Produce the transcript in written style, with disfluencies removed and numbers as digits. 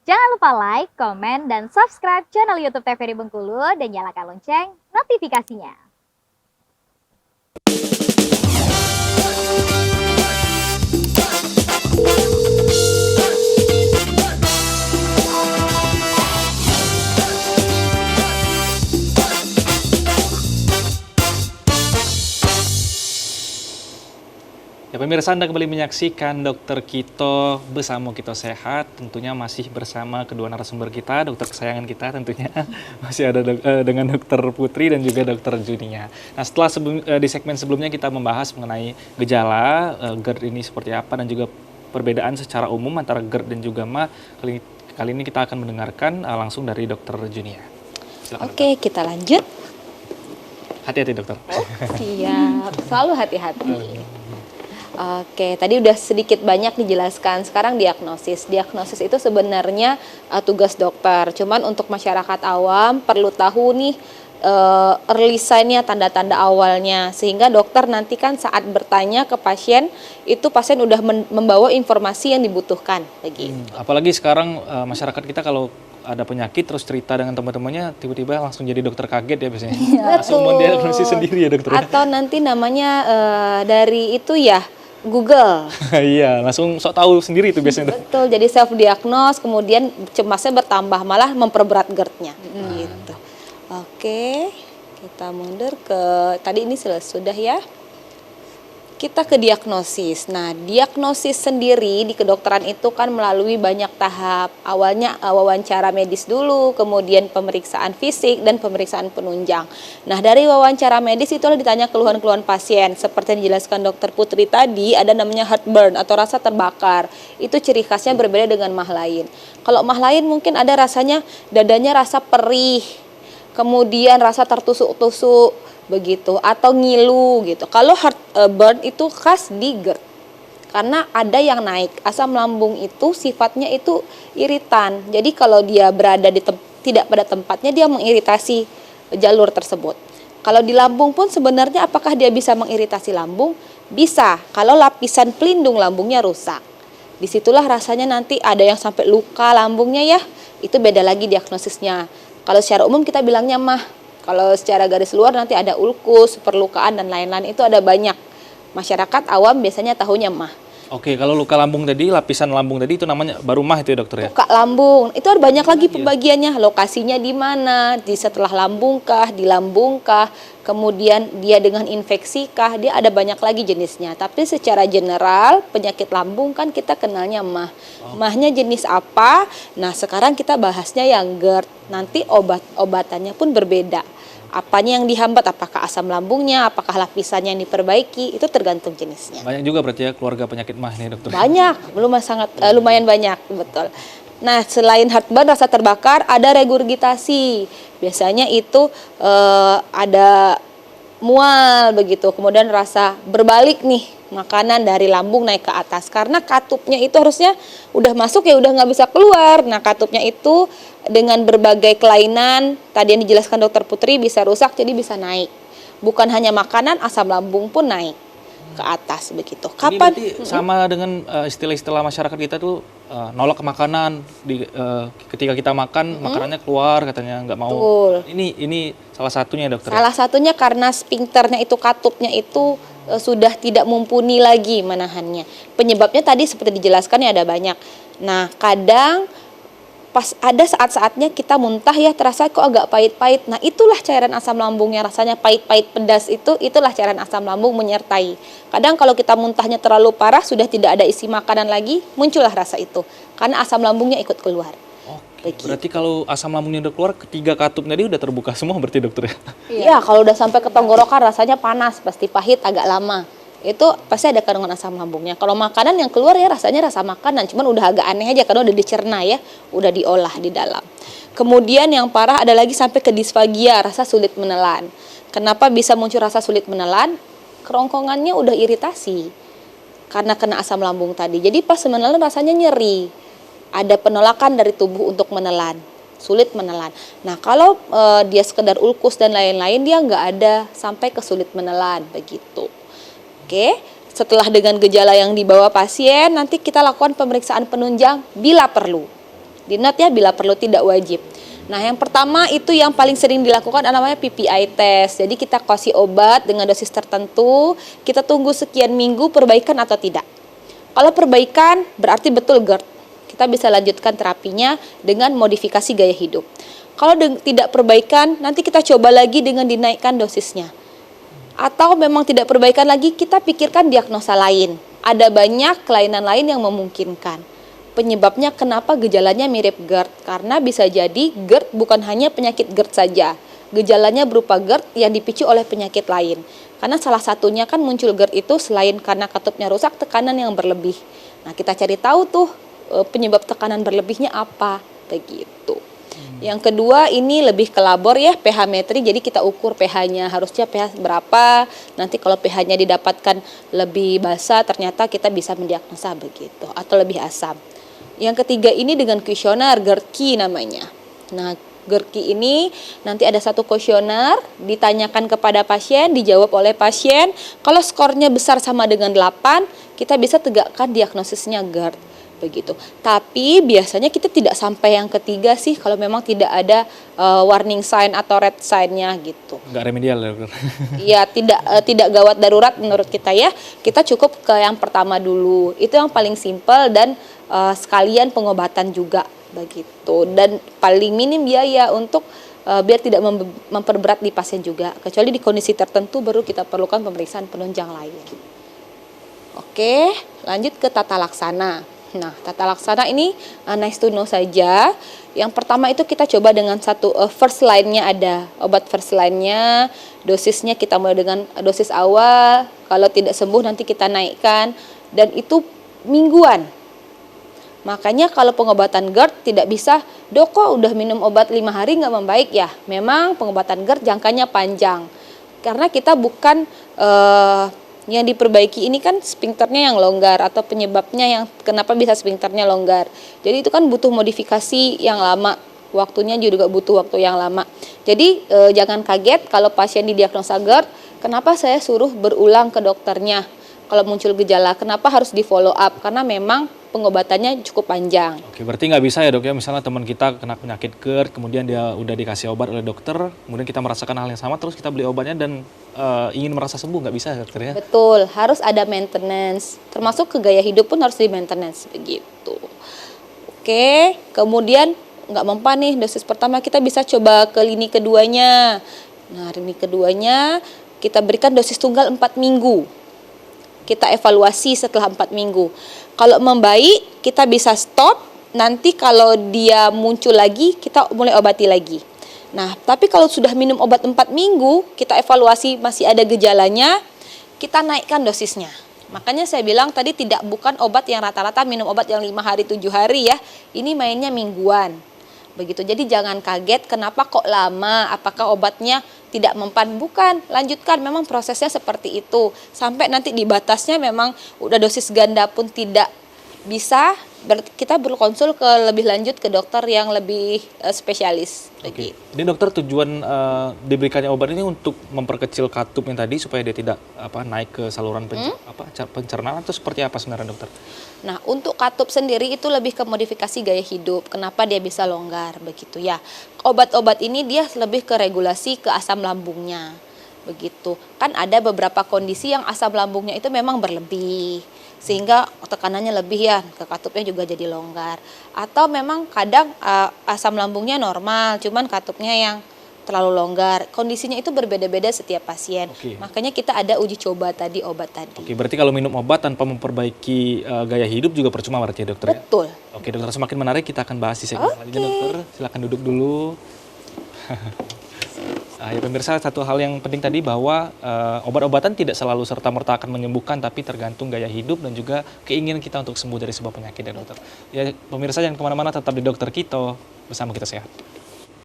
Jangan lupa like, komen, dan subscribe channel YouTube TVRI Bengkulu dan nyalakan lonceng notifikasinya. Ya pemirsa, Anda kembali menyaksikan Dokter Kito bersama Kito Sehat. Tentunya masih bersama kedua narasumber kita, dokter kesayangan kita tentunya. Masih ada dengan Dokter Putri dan juga Dokter Junia. Nah setelah di segmen sebelumnya kita membahas mengenai gejala GERD ini seperti apa dan juga perbedaan secara umum antara GERD dan juga MAH. Kali ini kita akan mendengarkan langsung dari Dokter Junia. Silakan, Oke, dokter. kita lanjut. Hati-hati dokter. Siap, selalu hati-hati. Oke, tadi udah sedikit banyak dijelaskan. Sekarang diagnosis. Diagnosis itu sebenarnya tugas dokter. Cuman untuk masyarakat awam perlu tahu nih early sign-nya, tanda-tanda awalnya. Sehingga dokter nanti kan saat bertanya ke pasien, itu pasien udah membawa informasi yang dibutuhkan. Begitu. Apalagi sekarang masyarakat kita kalau ada penyakit terus cerita dengan teman-temannya, tiba-tiba langsung jadi dokter kaget ya biasanya. Langsung mau diagnosis sendiri ya dokter. Atau nanti namanya dari itu ya, Google. Iya, langsung sok tahu sendiri itu biasanya. Betul, jadi self diagnose, kemudian cemasnya bertambah, malah memperberat GERD-nya. Gitu. Oke, kita mundur ke tadi ini sudah ya. Kita ke diagnosis. Nah, diagnosis sendiri di kedokteran itu kan melalui banyak tahap. Awalnya wawancara medis dulu, kemudian pemeriksaan fisik dan pemeriksaan penunjang. Nah, dari wawancara medis itulah ditanya keluhan-keluhan pasien. Seperti yang dijelaskan Dokter Putri tadi, ada namanya heartburn atau rasa terbakar. Itu ciri khasnya berbeda dengan MAH lain. Kalau MAH lain mungkin ada rasanya dadanya rasa perih, kemudian rasa tertusuk-tusuk begitu atau ngilu gitu. Kalau heartburn itu khas di GERD. Karena ada yang naik. Asam lambung itu sifatnya itu iritan. Jadi kalau dia berada tidak pada tempatnya, dia mengiritasi jalur tersebut. Kalau di lambung pun sebenarnya apakah dia bisa mengiritasi lambung? Bisa. Kalau lapisan pelindung lambungnya rusak. Disitulah rasanya nanti ada yang sampai luka lambungnya ya. Itu beda lagi diagnosisnya. Kalau secara umum kita bilangnya MAH. Kalau secara garis luar nanti ada ulkus, perlukaan, dan lain-lain. Itu ada banyak. Masyarakat awam biasanya tahunya MAH. Oke, kalau luka lambung tadi, lapisan lambung tadi itu namanya baru MAH itu ya dokter ya? Luka lambung, itu ada banyak lagi pembagiannya. Lokasinya di mana, di setelah lambung kah, di lambung kah, kemudian dia dengan infeksi kah, dia ada banyak lagi jenisnya. Tapi secara general, penyakit lambung kan kita kenalnya MAH. MAH-nya jenis apa? Nah, sekarang kita bahasnya yang GERD. Nanti obat-obatannya pun berbeda. Apanya yang dihambat, apakah asam lambungnya, apakah lapisannya yang diperbaiki, itu tergantung jenisnya. Banyak juga berarti ya keluarga penyakit MAH nih dokter? Banyak, lumayan banyak, betul. Nah, selain heartburn, rasa terbakar, ada regurgitasi. Biasanya itu ada mual begitu, kemudian rasa berbalik nih, makanan dari lambung naik ke atas. Karena katupnya itu harusnya udah masuk ya udah nggak bisa keluar. Nah, katupnya itu dengan berbagai kelainan, tadi yang dijelaskan Dokter Putri bisa rusak jadi bisa naik. Bukan hanya makanan, asam lambung pun naik ke atas begitu. Kapan? Ini berarti sama dengan istilah-istilah masyarakat kita tuh nolak makanan ketika kita makan makanannya keluar katanya nggak mau. Betul. Ini salah satunya dokter. Salah satunya karena sphincternya itu katupnya itu sudah tidak mumpuni lagi menahannya. Penyebabnya tadi seperti dijelaskan ya ada banyak. Nah, kadang pas ada saat-saatnya kita muntah ya terasa kok agak pahit-pahit. Nah, itulah cairan asam lambung yang rasanya pahit-pahit pedas itulah cairan asam lambung menyertai. Kadang kalau kita muntahnya terlalu parah sudah tidak ada isi makanan lagi, muncullah rasa itu. Karena asam lambungnya ikut keluar. Oke, berarti kalau asam lambungnya udah keluar, ketiga katup tadi udah terbuka semua berarti dokter ya? Iya, kalau udah sampai ke tenggorokan rasanya panas, pasti pahit agak lama. Itu pasti ada kandungan asam lambungnya. Kalau makanan yang keluar ya rasanya rasa makanan, cuman udah agak aneh aja karena udah dicerna ya, udah diolah di dalam. Kemudian yang parah ada lagi sampai ke disfagia, rasa sulit menelan. Kenapa bisa muncul rasa sulit menelan? Kerongkongannya udah iritasi karena kena asam lambung tadi. Jadi pas menelan rasanya nyeri. Ada penolakan dari tubuh untuk menelan, sulit menelan. Nah, kalau dia sekedar ulkus dan lain-lain, dia nggak ada sampai ke sulit menelan begitu. Oke, setelah dengan gejala yang dibawa pasien, nanti kita lakukan pemeriksaan penunjang bila perlu. Di note ya, bila perlu tidak wajib. Nah, yang pertama itu yang paling sering dilakukan namanya PPI test. Jadi kita kasih obat dengan dosis tertentu, kita tunggu sekian minggu perbaikan atau tidak. Kalau perbaikan berarti betul GERD. Kita bisa lanjutkan terapinya dengan modifikasi gaya hidup. Kalau tidak perbaikan, nanti kita coba lagi dengan dinaikkan dosisnya. Atau memang tidak perbaikan lagi, kita pikirkan diagnosa lain. Ada banyak kelainan lain yang memungkinkan. Penyebabnya kenapa gejalanya mirip GERD? Karena bisa jadi GERD bukan hanya penyakit GERD saja. Gejalanya berupa GERD yang dipicu oleh penyakit lain. Karena salah satunya kan muncul GERD itu selain karena katupnya rusak, tekanan yang berlebih. Nah, kita cari tahu tuh penyebab tekanan berlebihnya apa, begitu. Yang kedua ini lebih ke labor ya, pH metri. Jadi kita ukur pH-nya, harusnya pH berapa. Nanti kalau pH-nya didapatkan lebih basa, ternyata kita bisa mendiagnosa begitu, atau lebih asam. Yang ketiga ini dengan kuesioner, GERD-Q namanya. Nah, GERD-Q ini nanti ada satu kuesioner, ditanyakan kepada pasien, dijawab oleh pasien. Kalau skornya besar sama dengan 8, kita bisa tegakkan diagnosisnya GERD. Begitu. Tapi biasanya kita tidak sampai yang ketiga sih kalau memang tidak ada warning sign atau red sign-nya gitu. Nggak remedial ya, dokter? Iya, tidak gawat darurat menurut kita ya. Kita cukup ke yang pertama dulu. Itu yang paling simpel dan sekalian pengobatan juga begitu. Dan paling minim biaya untuk biar tidak memperberat di pasien juga. Kecuali di kondisi tertentu baru kita perlukan pemeriksaan penunjang lain. Oke, lanjut ke tata laksana. Nah, tata laksana ini nice to know saja. Yang pertama itu kita coba dengan satu first line-nya ada. Obat first line-nya, dosisnya kita mulai dengan dosis awal. Kalau tidak sembuh nanti kita naikkan. Dan itu mingguan. Makanya kalau pengobatan GERD tidak bisa, dok kok udah minum obat 5 hari nggak membaik ya. Memang pengobatan GERD jangkanya panjang. Karena kita bukan... yang diperbaiki ini kan sphincternya yang longgar atau penyebabnya yang kenapa bisa sphincternya longgar. Jadi itu kan butuh modifikasi yang lama, waktunya juga butuh waktu yang lama. Jadi jangan kaget kalau pasien didiagnosa GERD, kenapa saya suruh berulang ke dokternya kalau muncul gejala, kenapa harus di follow up? Karena memang pengobatannya cukup panjang. Oke, berarti nggak bisa ya dok ya, misalnya teman kita kena penyakit GERD, kemudian dia udah dikasih obat oleh dokter, kemudian kita merasakan hal yang sama, terus kita beli obatnya dan ingin merasa sembuh, nggak bisa ya dokter ya? Betul, harus ada maintenance, termasuk ke gaya hidup pun harus di maintenance, begitu. Oke, kemudian nggak mempan nih dosis pertama, kita bisa coba ke lini keduanya. Nah, lini keduanya kita berikan dosis tunggal 4 minggu. Kita evaluasi setelah 4 minggu. Kalau membaik, kita bisa stop. Nanti kalau dia muncul lagi, kita mulai obati lagi. Nah, tapi kalau sudah minum obat 4 minggu, kita evaluasi masih ada gejalanya, kita naikkan dosisnya. Makanya saya bilang tadi bukan obat yang rata-rata minum obat yang 5 hari, 7 hari ya. Ini mainnya mingguan. Begitu. Jadi jangan kaget kenapa kok lama, apakah obatnya tidak mempan, bukan, lanjutkan, memang prosesnya seperti itu. Sampai nanti di batasnya memang udah dosis ganda pun tidak bisa, kita berkonsul ke lebih lanjut ke dokter yang lebih spesialis. Oke. Jadi dokter tujuan diberikannya obat ini untuk memperkecil katup yang tadi supaya dia tidak naik ke saluran pencernaan atau seperti apa sebenarnya dokter? Nah, untuk katup sendiri itu lebih ke modifikasi gaya hidup. Kenapa dia bisa longgar begitu ya? Obat-obat ini dia lebih ke regulasi ke asam lambungnya. Begitu. Kan ada beberapa kondisi yang asam lambungnya itu memang berlebih. Sehingga tekanannya lebih ya, ke katupnya juga jadi longgar. Atau memang kadang asam lambungnya normal, cuman katupnya yang terlalu longgar. Kondisinya itu berbeda-beda setiap pasien. Oke. Makanya kita ada uji coba tadi, obat tadi. Oke, berarti kalau minum obat tanpa memperbaiki gaya hidup juga percuma berarti ya dokter? Betul. Ya? Oke dokter, semakin menarik, kita akan bahas di segmen selanjutnya dokter. Silakan duduk dulu. Ya pemirsa, satu hal yang penting tadi bahwa obat-obatan tidak selalu serta-merta akan menyembuhkan, tapi tergantung gaya hidup dan juga keinginan kita untuk sembuh dari sebuah penyakit ya dokter. Ya pemirsa, jangan kemana-mana, tetap di Dokter Kito, bersama kita sehat.